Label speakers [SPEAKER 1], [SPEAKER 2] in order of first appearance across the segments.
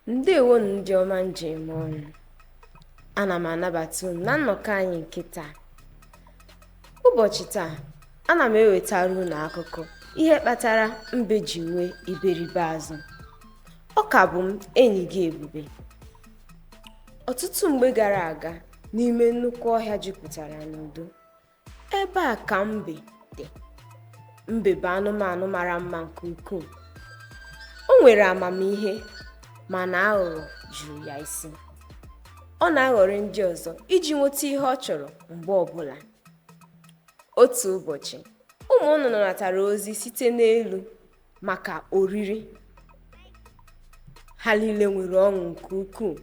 [SPEAKER 1] Ndewo ndị ọma njem ọnụ. Ana m anabata unu na nnọkọ anyị nke taa. Ụbọchị taa, ana m ewetara unu akụkọ ihe kpatara mbe ji nwee iberibe azụ. Ọ ka bụ m enyi gị Ebube. Ọtụtụ mgbe gara aga, n'ime nnukwu ọhịa jupụtara n'udo, ebe a ka mbe dị. Mbe bụ anụmanụ mara mma nke ukwuu. O nwere amamihe, mana aghụghọ juru ya isi. Ọ na-aghọrị ndị ọzọ iji nweta ihe ọ chọrọ mgbe ọbụla. Otu ụbọchị, ụmụ nnụnụ natara ozi site n'elu maka oriri. Ha niile nwere ọṅụ nke ukwuu.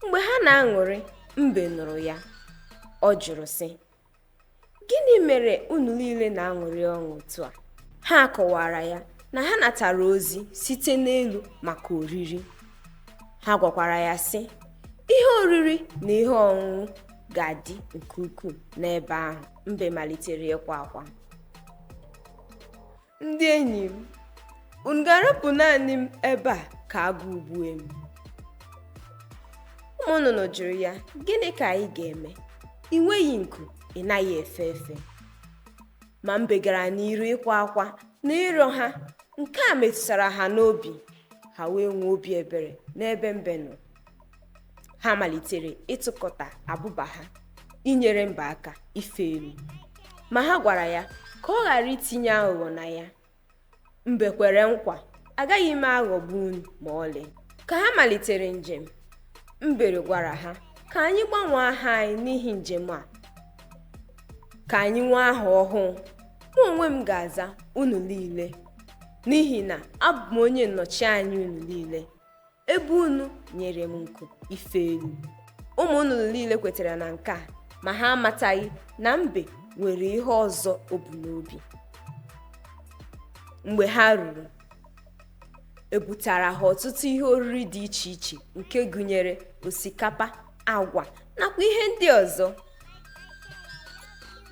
[SPEAKER 1] Mgbe ha na-aṅụrị, mbe nụrụ ya. Ọ jụrụ sị, "Gịnị mere unu niile na-aṅụrị ọṅụ otu a?" Ha kọwara ya na ha natara ozi site n'elu maka oriri. Ha gwakwara ya sị, ihe oriri na ihe ọṅụṅụ ga-adị nke ukwuu n'ebe ahụ. Mbe malitere ịkwa akwa. "Ndị enyi m, unu ga-arapụ naanị m ebe a ka agụụ gbuo m?" Ụmụ nnụnụ jụrụ ya, "Gịnị ka anyị ga-eme? Ị nweghị nku, ị naghị efe efe." Ma mbe gara n'iru ịkwa akwa na ịrịọ ha. Nke a metụtara ha n'obi. Ha wee nwee obi ebere n'ebe mbe nọ. Ha malitere ịtụkọta abụba ha inyere mbe aka ife elu. Ma ha gwara ya ka ọ ghara itinye aghụghọ na ya. Mbe kwere nkwa, "Agaghị m aghọgbu unu ma ọlị." Ka ha malitere njem, mbe gwara ha, "Ka anyị gbanwee aha anyị n'ihi njem a. Ka anyị nwee aha ọhụụ. Mụ onwe m ga-aza unu niile, n'ihi na abụ m onye nnọchianya unu niile. Ebe unu nyere m nku ife elu." Ụmụ nnụnụ niile kwetara na nke a, ma ha amataghị na mbe nwere ihe ọzọ o bu n'obi. Mgbe ha ruru, ebutara ha ọtụtụ ihe oriri dị iche iche nke gụnyere osikapa, agwa nakwa ihe ndị ọzọ.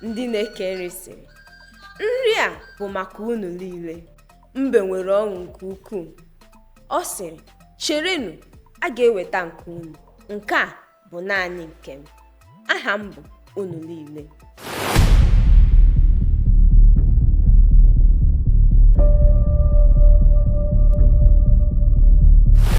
[SPEAKER 1] Ndị na-eke nri sịrị, "Nri a bụ maka unu niile." Mbe nwere ọṅụ nke ukwuu. Ọ sịrị, "Cherenụ, a ga-eweta nke unu. Nke a bụ naanị nke m. Aha m bụ unu niile."